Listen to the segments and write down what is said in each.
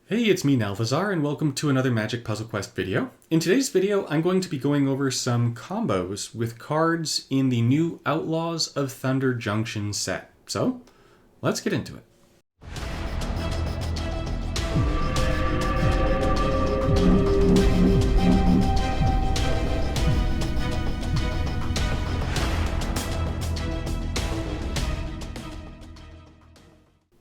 Hey, it's me, Nalvazar, and welcome to another Magic Puzzle Quest video. In today's video, I'm going to be going over some combos with cards in the new Outlaws of Thunder Junction set. So, let's get into it.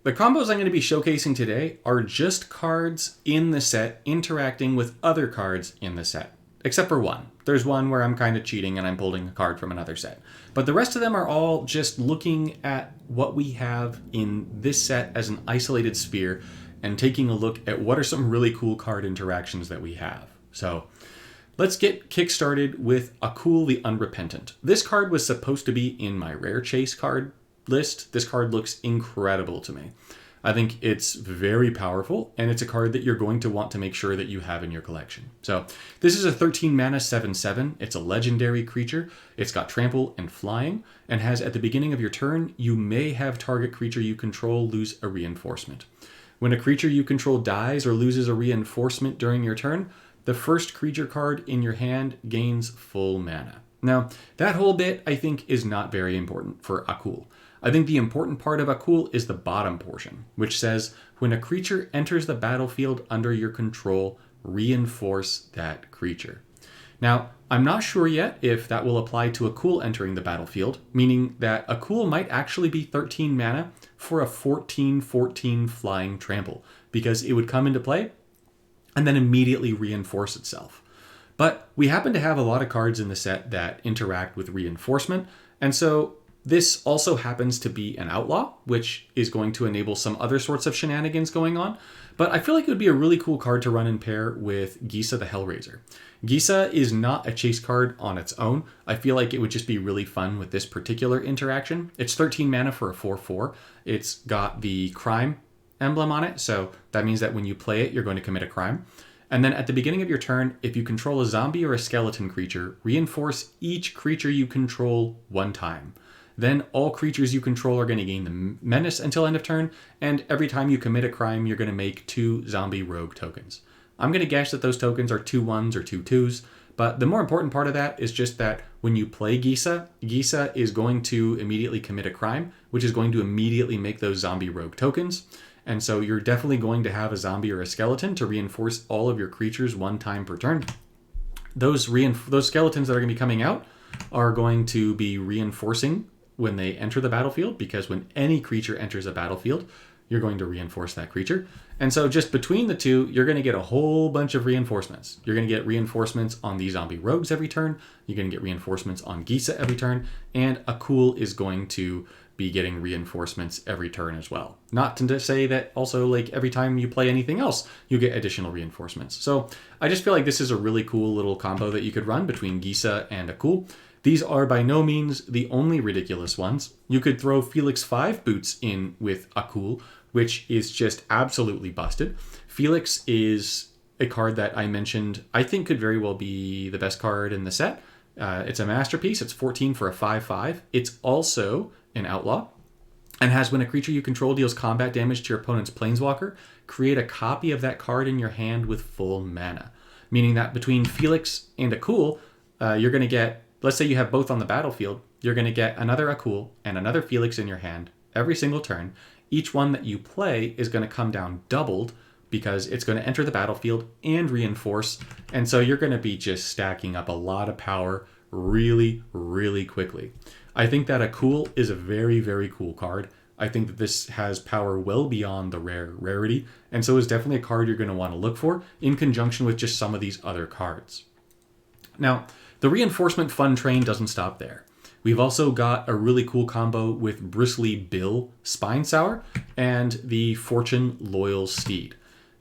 The combos I'm going to be showcasing today are just cards in the set interacting with other cards in the set. Except for one. There's one where I'm kind of cheating and I'm pulling a card from another set. But the rest of them are all just looking at what we have in this set as an isolated sphere and taking a look at what are some really cool card interactions that we have. So, let's get kickstarted with Akul the Unrepentant. This card was supposed to be in my rare chase card list. This card looks incredible to me. I think it's very powerful, and it's a card that you're going to want to make sure that you have in your collection. So this is a 13 mana 7/7. It's a legendary creature. It's got trample and flying, and has at the beginning of your turn, you may have target creature you control lose a reinforcement. When a creature you control dies or loses a reinforcement during your turn, the first creature card in your hand gains full mana. Now, that whole bit I think is not very important for Akul. I think the important part of Akul is the bottom portion, which says, when a creature enters the battlefield under your control, reinforce that creature. Now, I'm not sure yet if that will apply to Akul entering the battlefield, meaning that Akul might actually be 13 mana for a 14/14 flying trample, because it would come into play and then immediately reinforce itself. But we happen to have a lot of cards in the set that interact with reinforcement, and so this also happens to be an outlaw, which is going to enable some other sorts of shenanigans going on. But I feel like it would be a really cool card to run in pair with Gisa the Hellraiser. Gisa is not a chase card on its own. I feel like it would just be really fun with this particular interaction. It's 13 mana for a 4/4. It's got the crime emblem on it, so that means that when you play it, you're going to commit a crime. And then at the beginning of your turn, if you control a zombie or a skeleton creature, reinforce each creature you control one time. Then all creatures you control are going to gain the menace until end of turn, and every time you commit a crime, you're going to make 2 zombie rogue tokens. I'm going to guess that those tokens are 2 1s or 2 2s, but the more important part of that is just that when you play Gisa, Gisa is going to immediately commit a crime, which is going to immediately make those zombie rogue tokens. And so you're definitely going to have a zombie or a skeleton to reinforce all of your creatures one time per turn. Those skeletons that are going to be coming out are going to be reinforcing when they enter the battlefield, because when any creature enters a battlefield, you're going to reinforce that creature. And so just between the two, you're going to get a whole bunch of reinforcements. You're going to get reinforcements on the zombie rogues every turn. You're going to get reinforcements on Gisa every turn. And Akul is going to be getting reinforcements every turn as well. Not to say that also, like, every time you play anything else, you get additional reinforcements. So I just feel like this is a really cool little combo that you could run between Gisa and Akul. These are by no means the only ridiculous ones. You could throw Felix 5 Boots in with Akul, which is just absolutely busted. Felix is a card that I mentioned I think could very well be the best card in the set. It's a masterpiece. It's 14 for a 5/5. It's also an outlaw, and has, when a creature you control deals combat damage to your opponent's planeswalker, create a copy of that card in your hand with full mana. Meaning that between Felix and Akul, you're going to get, let's say you have both on the battlefield, you're going to get another Akul and another Felix in your hand every single turn. Each one that you play is going to come down doubled, because it's going to enter the battlefield and reinforce. And so you're going to be just stacking up a lot of power really, really quickly. I think that Akul is a very, very cool card. I think that this has power well beyond the rarity, and so is definitely a card you're going to want to look for in conjunction with just some of these other cards. Now, the reinforcement fun train doesn't stop there. We've also got a really cool combo with Bristly Bill Spinesour and the Fortune Loyal Steed.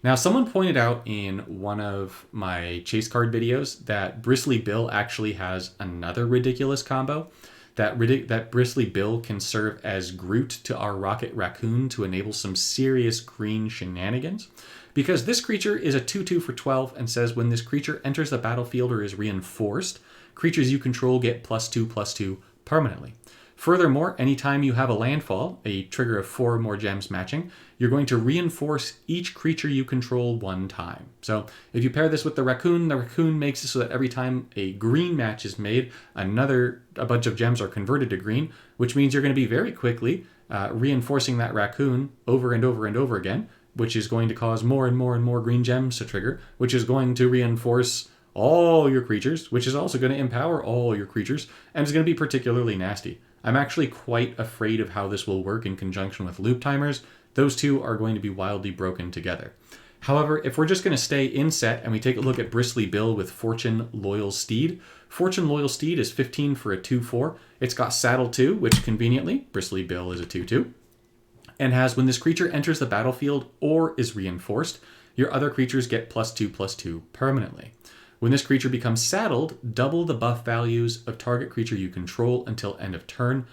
Now, someone pointed out in one of my chase card videos that Bristly Bill actually has another ridiculous combo. That Bristly Bill can serve as Groot to our Rocket Raccoon to enable some serious green shenanigans. Because this creature is a 2/2 for 12 and says when this creature enters the battlefield or is reinforced, creatures you control get +2/+2 permanently. Furthermore, anytime you have a landfall, a trigger of 4 or more gems matching, you're going to reinforce each creature you control 1 time. So if you pair this with the raccoon makes it so that every time a green match is made, a bunch of gems are converted to green, which means you're going to be very quickly reinforcing that raccoon over and over and over again, which is going to cause more and more and more green gems to trigger, which is going to reinforce all your creatures, which is also going to empower all your creatures, and is going to be particularly nasty. I'm actually quite afraid of how this will work in conjunction with loop timers. Those two are going to be wildly broken together. However, if we're just going to stay in set and we take a look at Bristly Bill with Fortune Loyal Steed, Fortune Loyal Steed is 15 for a 2/4. It's got Saddle 2, which conveniently, Bristly Bill is a 2/2, and has when this creature enters the battlefield or is reinforced, your other creatures get +2/+2 permanently. When this creature becomes saddled, double the buff values of target creature you control until end of turn.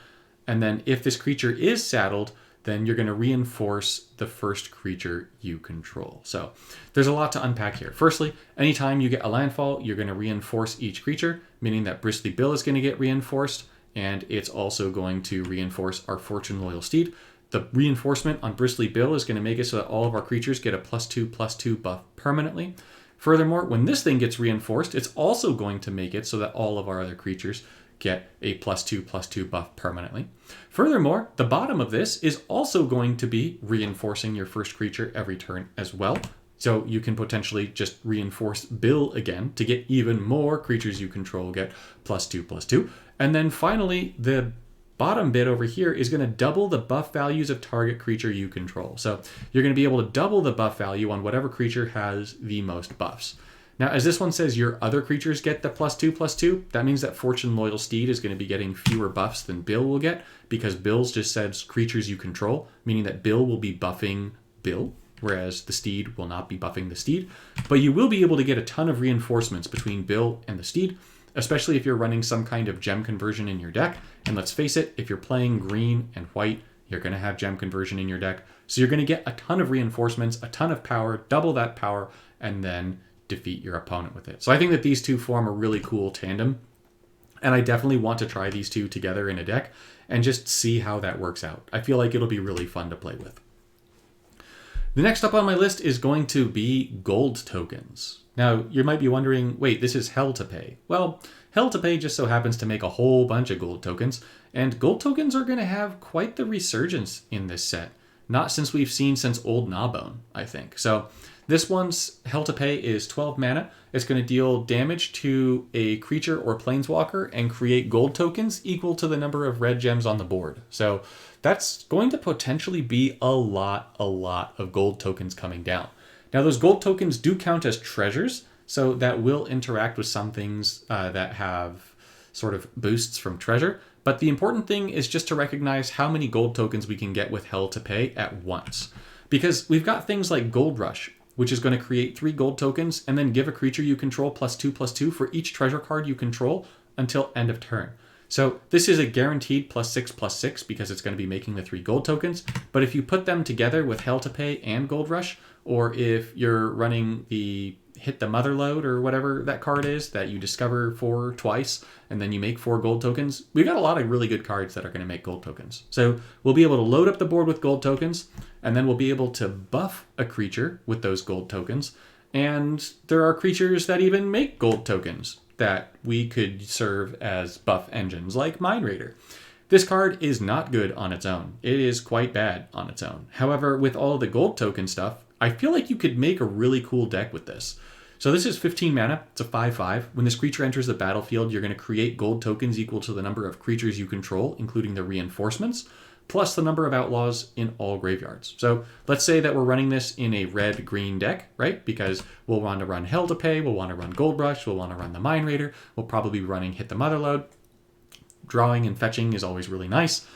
And then if this creature is saddled, then you're going to reinforce the first creature you control. So there's a lot to unpack here. Firstly, anytime you get a landfall, you're going to reinforce each creature, meaning that Bristly Bill is going to get reinforced, and it's also going to reinforce our Fortune Loyal Steed. The reinforcement on Bristly Bill is going to make it so that all of our creatures get a +2/+2 buff permanently. Furthermore, when this thing gets reinforced, it's also going to make it so that all of our other creatures get a +2/+2 buff permanently. Furthermore, the bottom of this is also going to be reinforcing your first creature every turn as well. So you can potentially just reinforce Bill again to get even more creatures you control get +2/+2. And then finally, the bottom bit over here is going to double the buff values of target creature you control. So you're going to be able to double the buff value on whatever creature has the most buffs. Now, as this one says your other creatures get the +2/+2, that means that Fortune Loyal Steed is going to be getting fewer buffs than Bill will get, because Bill's just says creatures you control, meaning that Bill will be buffing Bill, whereas the Steed will not be buffing the Steed. But you will be able to get a ton of reinforcements between Bill and the Steed, especially if you're running some kind of gem conversion in your deck. And let's face it, if you're playing green and white, you're going to have gem conversion in your deck. So you're going to get a ton of reinforcements, a ton of power, double that power, and then defeat your opponent with it. So I think that these two form a really cool tandem. And I definitely want to try these two together in a deck and just see how that works out. I feel like it'll be really fun to play with. The next up on my list is going to be gold tokens. Now, you might be wondering, wait, this is Hell to Pay. Well, Hell to Pay just so happens to make a whole bunch of gold tokens, and gold tokens are going to have quite the resurgence in this set. Not since we've seen since Old Gnawbone, I think. So this one's Hell to Pay is 12 mana. It's going to deal damage to a creature or planeswalker and create gold tokens equal to the number of red gems on the board. So that's going to potentially be a lot of gold tokens coming down. Now, those gold tokens do count as treasures, so that will interact with some things that have sort of boosts from treasure. But the important thing is just to recognize how many gold tokens we can get with Hell to Pay at once. Because we've got things like Gold Rush, which is going to create 3 gold tokens and then give a creature you control +2/+2 for each treasure card you control until end of turn. So this is a guaranteed +6/+6 because it's going to be making the 3 gold tokens. But if you put them together with Hell to Pay and Gold Rush, or if you're running the Hit the Mother Load or whatever that card is that you discover for twice and then you make 4 gold tokens, we've got a lot of really good cards that are going to make gold tokens. So we'll be able to load up the board with gold tokens, and then we'll be able to buff a creature with those gold tokens. And there are creatures that even make gold tokens that we could serve as buff engines, like Mind Raider. This card is not good on its own. It is quite bad on its own. However, with all the gold token stuff, I feel like you could make a really cool deck with this. So this is 15 mana. It's a 5/5. When this creature enters the battlefield, you're going to create gold tokens equal to the number of creatures you control, including the reinforcements, plus the number of outlaws in all graveyards. So let's say that we're running this in a red-green deck, right? Because we'll want to run Hell to Pay, we'll want to run Gold Rush, we'll want to run the Mind Raider, we'll probably be running Hit the Mother Load. Drawing and fetching is always really nice.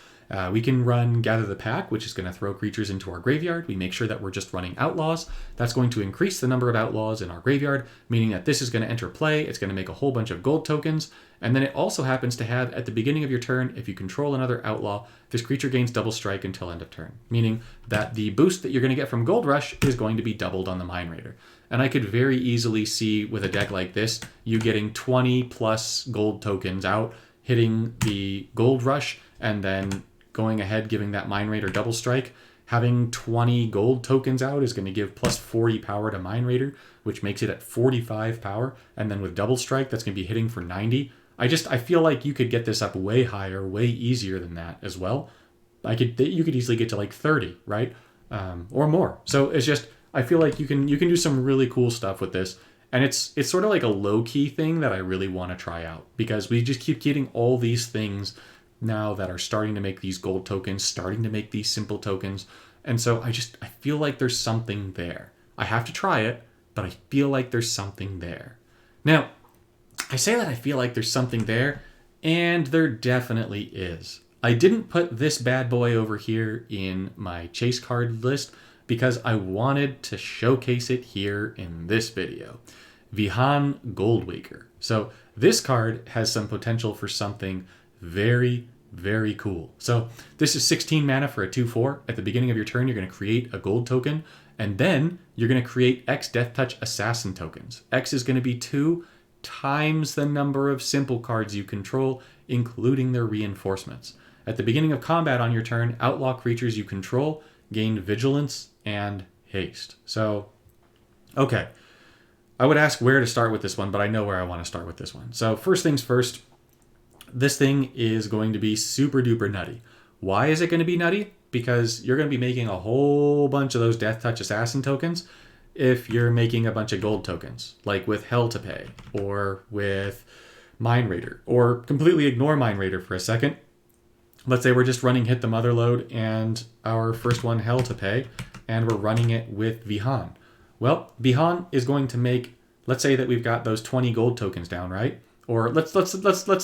We can run Gather the Pack, which is going to throw creatures into our graveyard. We make sure that we're just running Outlaws. That's going to increase the number of Outlaws in our graveyard, meaning that this is going to enter play. It's going to make a whole bunch of gold tokens. And then it also happens to have, at the beginning of your turn, if you control another Outlaw, this creature gains double strike until end of turn, meaning that the boost that you're going to get from Gold Rush is going to be doubled on the Mind Raider. And I could very easily see, with a deck like this, you getting 20 plus gold tokens out hitting the Gold Rush and then going ahead, giving that Mine Raider double strike. Having 20 gold tokens out is going to give plus 40 power to Mine Raider, which makes it at 45 power. And then with double strike, that's going to be hitting for 90. I feel like you could get this up way higher, way easier than that as well. You could easily get to like 30, right? Or more. So it's just, I feel like you can do some really cool stuff with this. And it's sort of like a low-key thing that I really want to try out, because we just keep getting all these things now that are starting to make these gold tokens, starting to make these simple tokens. And so I feel like there's something there. I have to try it, but I feel like there's something there. Now, I say that I feel like there's something there, and there definitely is. I didn't put this bad boy over here in my chase card list because I wanted to showcase it here in this video. Vhan Goldwaker. So this card has some potential for something very, very cool. So this is 16 mana for a 2/4. At the beginning of your turn, you're going to create a gold token, and then you're going to create X Death Touch Assassin tokens. X is going to be 2 times the number of simple cards you control, including their reinforcements. At the beginning of combat on your turn, outlaw creatures you control gain vigilance and haste. So, okay. I would ask where to start with this one, but I know where I want to start with this one. So first things first, this thing is going to be super duper nutty. Why is it going to be nutty? Because you're going to be making a whole bunch of those Death Touch Assassin tokens if you're making a bunch of gold tokens, like with Hell to Pay, or with Mine Raider, or completely ignore Mine Raider for a second. Let's say we're just running Hit the Mother Load and our first one Hell to Pay, and we're running it with Vhan. Well, Vhan is going to make, let's say that we've got those 20 gold tokens down, right? Or let's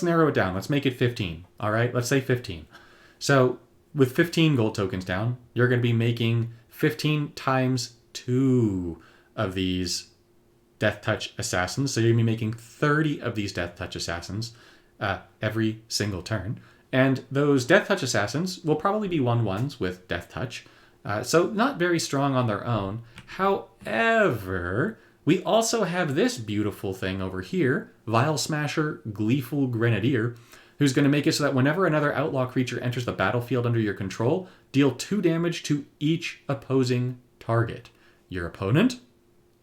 narrow it down. Let's make it 15. All right, let's say 15. So with 15 gold tokens down, you're going to be making 15 times 2 of these Death Touch Assassins. So you're going to be making 30 of these Death Touch Assassins every single turn. And those Death Touch Assassins will probably be 1/1s with Death Touch. So not very strong on their own. However, we also have this beautiful thing over here, Vile Smasher, Gleeful Grenadier, who's going to make it so that whenever another outlaw creature enters the battlefield under your control, deal 2 damage to each opposing target, your opponent,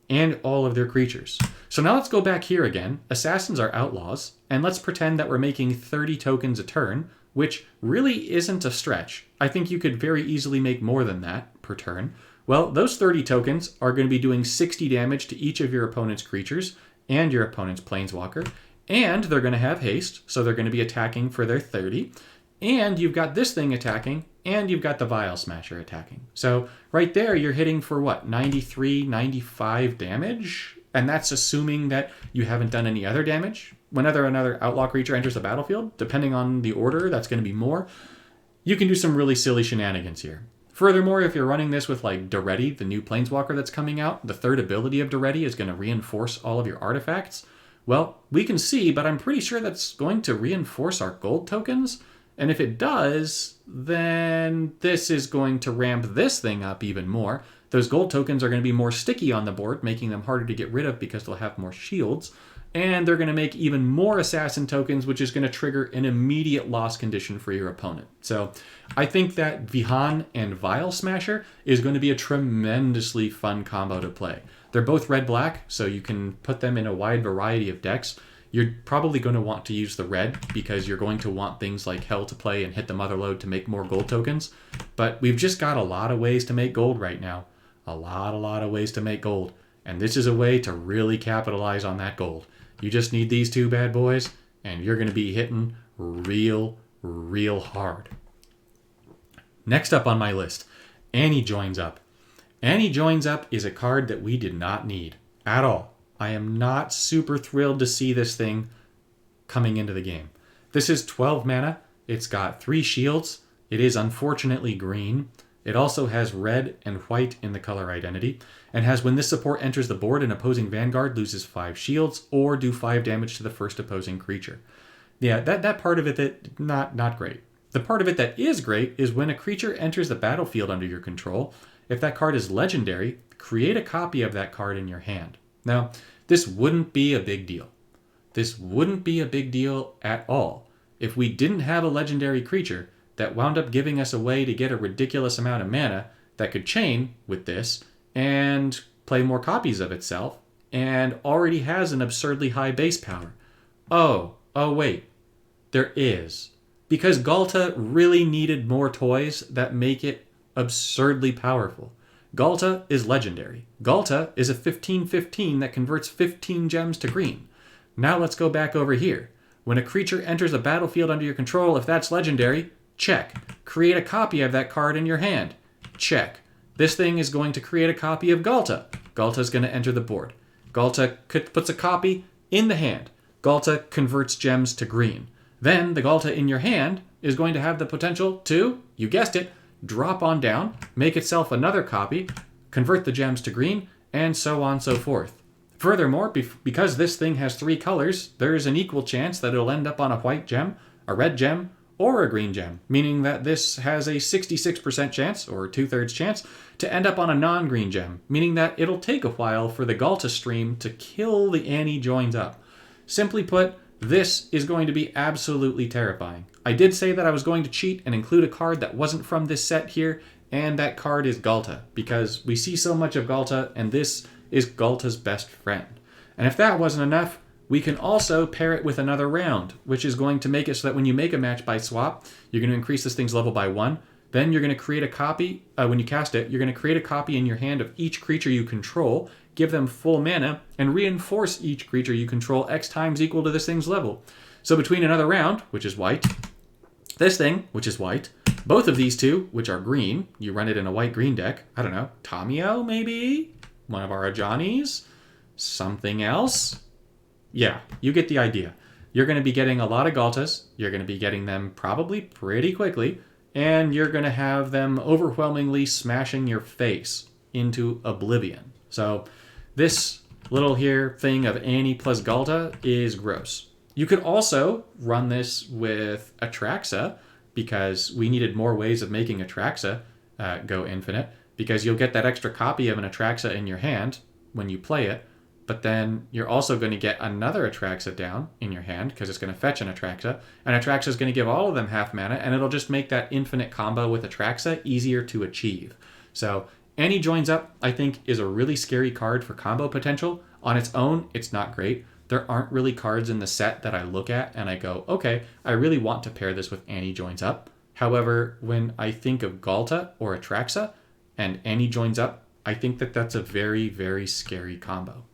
and all of their creatures. So now let's go back here again. Assassins are outlaws, and let's pretend that we're making 30 tokens a turn, which really isn't a stretch. I think you could very easily make more than that per turn. Well, those 30 tokens are going to be doing 60 damage to each of your opponent's creatures and your opponent's planeswalker, and they're going to have haste, so they're going to be attacking for their 30, and you've got this thing attacking, and you've got the Vile Smasher attacking. So right there, you're hitting for what, 93, 95 damage? And that's assuming that you haven't done any other damage. Whenever another outlaw creature enters the battlefield, depending on the order, that's going to be more. You can do some really silly shenanigans here. Furthermore, if you're running this with like Daretti, the new planeswalker that's coming out, the third ability of Daretti is going to reinforce all of your artifacts. Well, we can see, but I'm pretty sure that's going to reinforce our gold tokens. And if it does, then this is going to ramp this thing up even more. Those gold tokens are going to be more sticky on the board, making them harder to get rid of because they'll have more shields. And they're going to make even more assassin tokens, which is going to trigger an immediate loss condition for your opponent. So I think that Vhan and Vile Smasher is going to be a tremendously fun combo to play. They're both red-black, so you can put them in a wide variety of decks. You're probably going to want to use the red because you're going to want things like Hell to Play and Hit the Mother Load to make more gold tokens. But we've just got a lot of ways to make gold right now. A lot of ways to make gold. And this is a way to really capitalize on that gold. You just need these 2 bad boys, and you're going to be hitting real hard. Next up on my list, Annie Joins Up. Annie Joins Up is a card that we did not need at all. I am not super thrilled to see this thing coming into the game. This is 12 mana. It's got 3 shields. It is unfortunately green. It also has red and white in the color identity, and has when this support enters the board, an opposing vanguard loses 5 shields or do 5 damage to the first opposing creature. Yeah, that part of it, that not great. The part of it that is great is when a creature enters the battlefield under your control, if that card is legendary, create a copy of that card in your hand. Now, this wouldn't be a big deal. This wouldn't be a big deal at all if we didn't have a legendary creature that wound up giving us a way to get a ridiculous amount of mana that could chain with this and play more copies of itself and already has an absurdly high base power. Oh wait, there is. Because Galta really needed more toys that make it absurdly powerful. Galta is legendary. Galta is a 15/15 that converts 15 gems to green. Now let's go back over here. When a creature enters a battlefield under your control, if that's legendary, check. Create a copy of that card in your hand. Check. This thing is going to create a copy of Galta. Galta is going to enter the board. Galta puts a copy in the hand. Galta converts gems to green. Then the Galta in your hand is going to have the potential to, you guessed it, drop on down, make itself another copy, convert the gems to green, and so on and so forth. Furthermore, because this thing has 3 colors, there is an equal chance that it'll end up on a white gem, a red gem, or a green gem, meaning that this has a 66% chance, or 2/3 chance, to end up on a non-green gem, meaning that it'll take a while for the Galta stream to kill the Annie joins up. Simply put, this is going to be absolutely terrifying. I did say that I was going to cheat and include a card that wasn't from this set here, and that card is Galta, because we see so much of Galta, and this is Galta's best friend. And if that wasn't enough, we can also pair it with another round, which is going to make it so that when you make a match by swap, you're going to increase this thing's level by 1. Then you're going to create a copy, when you cast it, you're going to create a copy in your hand of each creature you control, give them full mana, and reinforce each creature you control X times equal to this thing's level. So between another round, which is white, this thing, which is white, both of these two, which are green, you run it in a white-green deck, I don't know, Tamio maybe? One of our Ajani's? Something else? Yeah, you get the idea. You're going to be getting a lot of Galtas, you're going to be getting them probably pretty quickly, and you're going to have them overwhelmingly smashing your face into oblivion. So this little here thing of Annie plus Galta is gross. You could also run this with Atraxa, because we needed more ways of making Atraxa go infinite, because you'll get that extra copy of an Atraxa in your hand when you play it, but then you're also going to get another Atraxa down in your hand because it's going to fetch an Atraxa, and Atraxa is going to give all of them half mana, and it'll just make that infinite combo with Atraxa easier to achieve. So Annie Joins Up, I think, is a really scary card for combo potential. On its own, it's not great. There aren't really cards in the set that I look at and I go, okay, I really want to pair this with Annie Joins Up. However, when I think of Galta or Atraxa and Annie Joins Up, I think that that's a very, very scary combo.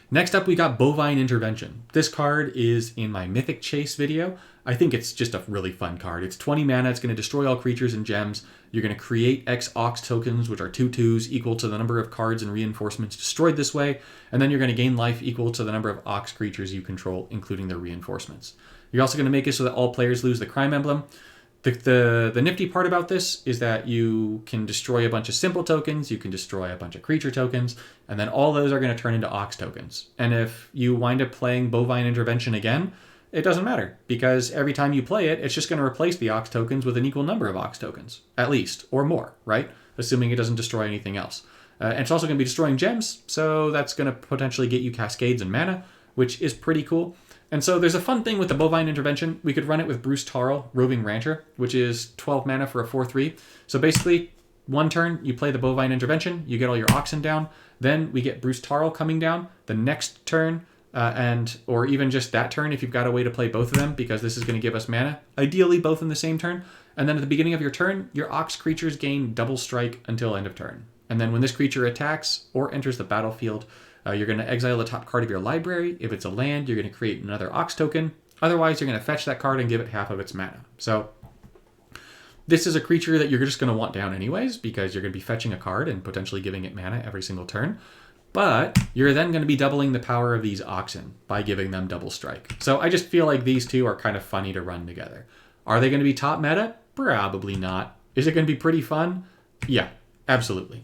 Next up, we got Bine Intervention. This card is in my Mythic Chase video. I think it's just a really fun card. It's 20 mana, it's going to destroy all creatures and gems. You're going to create X Ox tokens, which are 2/2s, equal to the number of cards and reinforcements destroyed this way, and then you're going to gain life equal to the number of Ox creatures you control, including their reinforcements. You're also going to make it so that all players lose the crime emblem. The nifty part about this is that you can destroy a bunch of simple tokens, you can destroy a bunch of creature tokens, and then all those are going to turn into Ox tokens. And if you wind up playing Bine Intervention again, it doesn't matter, because every time you play it, it's just going to replace the Ox tokens with an equal number of Ox tokens, at least, or more, right? Assuming it doesn't destroy anything else. And it's also going to be destroying gems, so that's going to potentially get you Cascades and mana, which is pretty cool. And so there's a fun thing with the Bine Intervention. We could run it with Bruce Tarl, Roving Rancher, which is 12 mana for a 4/3. So basically, one turn, you play the Bine Intervention, you get all your Oxen down, then we get Bruce Tarl coming down. The next turn, or even just that turn if you've got a way to play both of them, because this is going to give us mana, ideally both in the same turn. And then at the beginning of your turn, your Ox creatures gain double strike until end of turn. And then when this creature attacks or enters the battlefield, you're going to exile the top card of your library. If it's a land, you're going to create another Ox token. Otherwise, you're going to fetch that card and give it half of its mana. So this is a creature that you're just going to want down anyways, because you're going to be fetching a card and potentially giving it mana every single turn. But you're then going to be doubling the power of these Oxen by giving them double strike. So I just feel like these two are kind of funny to run together. Are they going to be top meta? Probably not. Is it going to be pretty fun? Yeah, absolutely.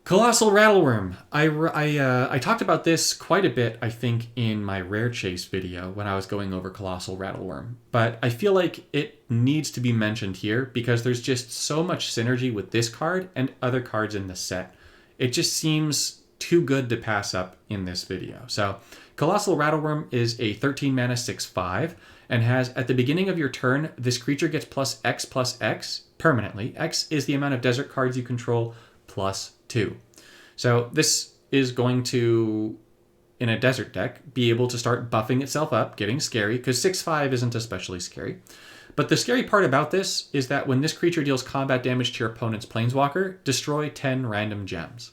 Colossal Rattleworm. I talked about this quite a bit, I think, in my Rare Chase video when I was going over Colossal Rattleworm. But I feel like it needs to be mentioned here because there's just so much synergy with this card and other cards in the set. It just seems too good to pass up in this video. So Colossal Rattleworm is a 13 mana 6/5 and has, at the beginning of your turn, this creature gets +X permanently. X is the amount of desert cards you control +2. So this is going to, in a desert deck, be able to start buffing itself up, getting scary, because 6/5 isn't especially scary. But the scary part about this is that when this creature deals combat damage to your opponent's planeswalker, destroy 10 random gems.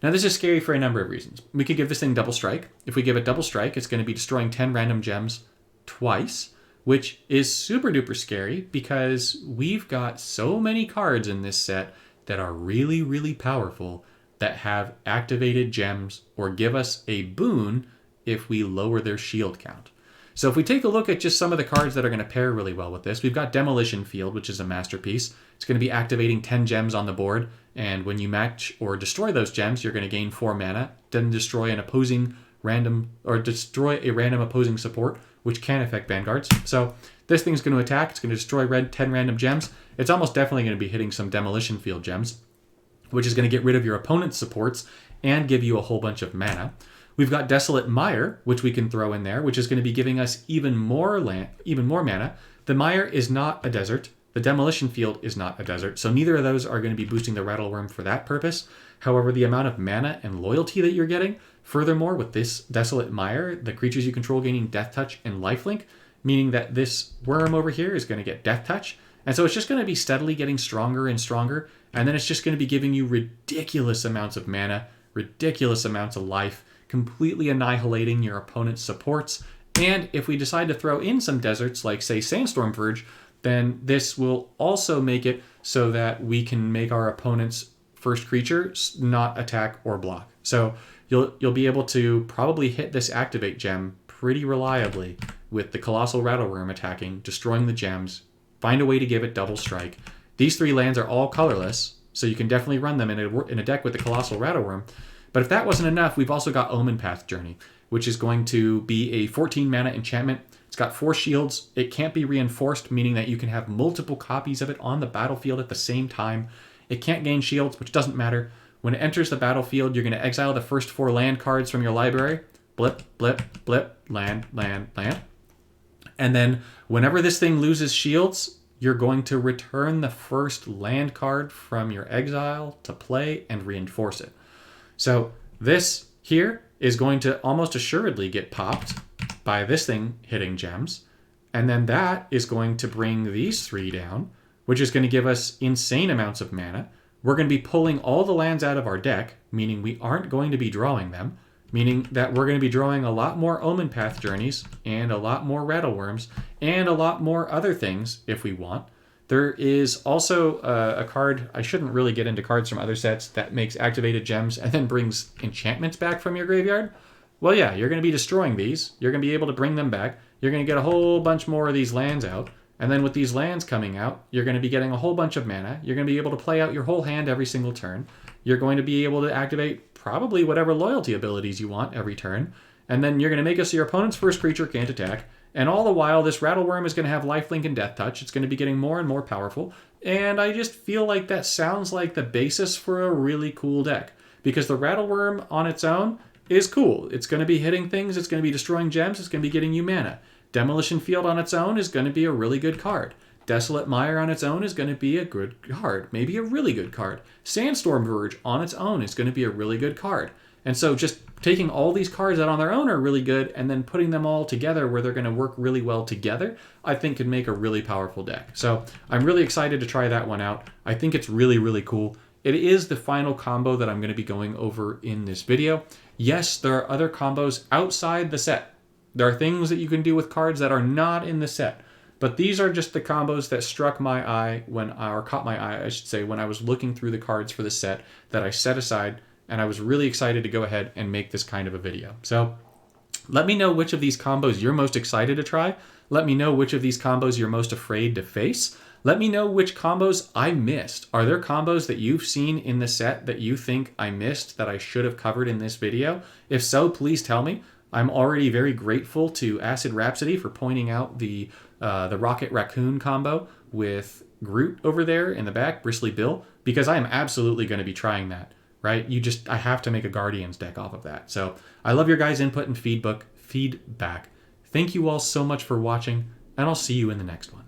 Now this is scary for a number of reasons. We could give this thing double strike. If we give it double strike, it's going to be destroying 10 random gems twice, which is super duper scary because we've got so many cards in this set that are really, really powerful that have activated gems or give us a boon if we lower their shield count. So if we take a look at just some of the cards that are going to pair really well with this, we've got Demolition Field, which is a masterpiece. It's going to be activating 10 gems on the board, and when you match or destroy those gems, you're going to gain 4 mana, then destroy a random opposing support, which can affect vanguards. So this thing's going to attack, it's going to destroy 10 random gems. It's almost definitely going to be hitting some Demolition Field gems, which is going to get rid of your opponent's supports and give you a whole bunch of mana. We've got Desolate Mire, which we can throw in there, which is going to be giving us even more mana. The Mire is not a desert. The Demolition Field is not a desert, so neither of those are going to be boosting the Rattleworm for that purpose. However, the amount of mana and loyalty that you're getting, furthermore, with this Desolate Mire, the creatures you control gaining Death Touch and Lifelink, meaning that this worm over here is going to get Death Touch. And so it's just going to be steadily getting stronger and stronger, and then it's just going to be giving you ridiculous amounts of mana, ridiculous amounts of life, completely annihilating your opponent's supports. And if we decide to throw in some deserts, like say Sandstorm Verge, then this will also make it so that we can make our opponent's first creature not attack or block. So you'll be able to probably hit this activate gem pretty reliably with the Colossal Rattleworm attacking, destroying the gems, find a way to give it double strike. These 3 lands are all colorless, so you can definitely run them in a deck with the Colossal Rattleworm. But if that wasn't enough, we've also got Omen Path Journey, which is going to be a 14 mana enchantment. It's got 4 shields. It can't be reinforced, meaning that you can have multiple copies of it on the battlefield at the same time. It can't gain shields, which doesn't matter. When it enters the battlefield, you're going to exile the first 4 land cards from your library. Blip, blip, blip, land, land, land. And then whenever this thing loses shields, you're going to return the first land card from your exile to play and reinforce it. So this here is going to almost assuredly get popped by this thing hitting gems. And then that is going to bring these 3 down, which is going to give us insane amounts of mana. We're going to be pulling all the lands out of our deck, meaning we aren't going to be drawing them, meaning that we're going to be drawing a lot more Omen Path Journeys and a lot more Rattleworms and a lot more other things if we want. There is also a card, I shouldn't really get into cards from other sets, that makes activated gems and then brings enchantments back from your graveyard. Well, yeah, you're going to be destroying these. You're going to be able to bring them back. You're going to get a whole bunch more of these lands out. And then with these lands coming out, you're going to be getting a whole bunch of mana. You're going to be able to play out your whole hand every single turn. You're going to be able to activate probably whatever loyalty abilities you want every turn. And then you're going to make it so your opponent's first creature can't attack. And all the while, this Rattleworm is going to have Lifelink and Death Touch. It's going to be getting more and more powerful. And I just feel like that sounds like the basis for a really cool deck. Because the Rattleworm on its own is cool. It's going to be hitting things. It's going to be destroying gems. It's going to be getting you mana. Demolition Field on its own is going to be a really good card. Desolate Mire on its own is going to be a good card. Maybe a really good card. Sandstorm Verge on its own is going to be a really good card. And so just taking all these cards out on their own are really good, and then putting them all together where they're going to work really well together, I think could make a really powerful deck. So I'm really excited to try that one out. I think it's really, really cool. It is the final combo that I'm going to be going over in this video. Yes, there are other combos outside the set. There are things that you can do with cards that are not in the set. But these are just the combos that struck my eye caught my eye, I should say, when I was looking through the cards for the set that I set aside, and I was really excited to go ahead and make this kind of a video. So let me know which of these combos you're most excited to try. Let me know which of these combos you're most afraid to face. Let me know which combos I missed. Are there combos that you've seen in the set that you think I missed that I should have covered in this video? If so, please tell me. I'm already very grateful to Acid Rhapsody for pointing out the Rocket Raccoon combo with Groot over there in the back, Bristly Bill, because I am absolutely going to be trying that, right? I have to make a Guardians deck off of that. So I love your guys' input and feedback. Thank you all so much for watching, and I'll see you in the next one.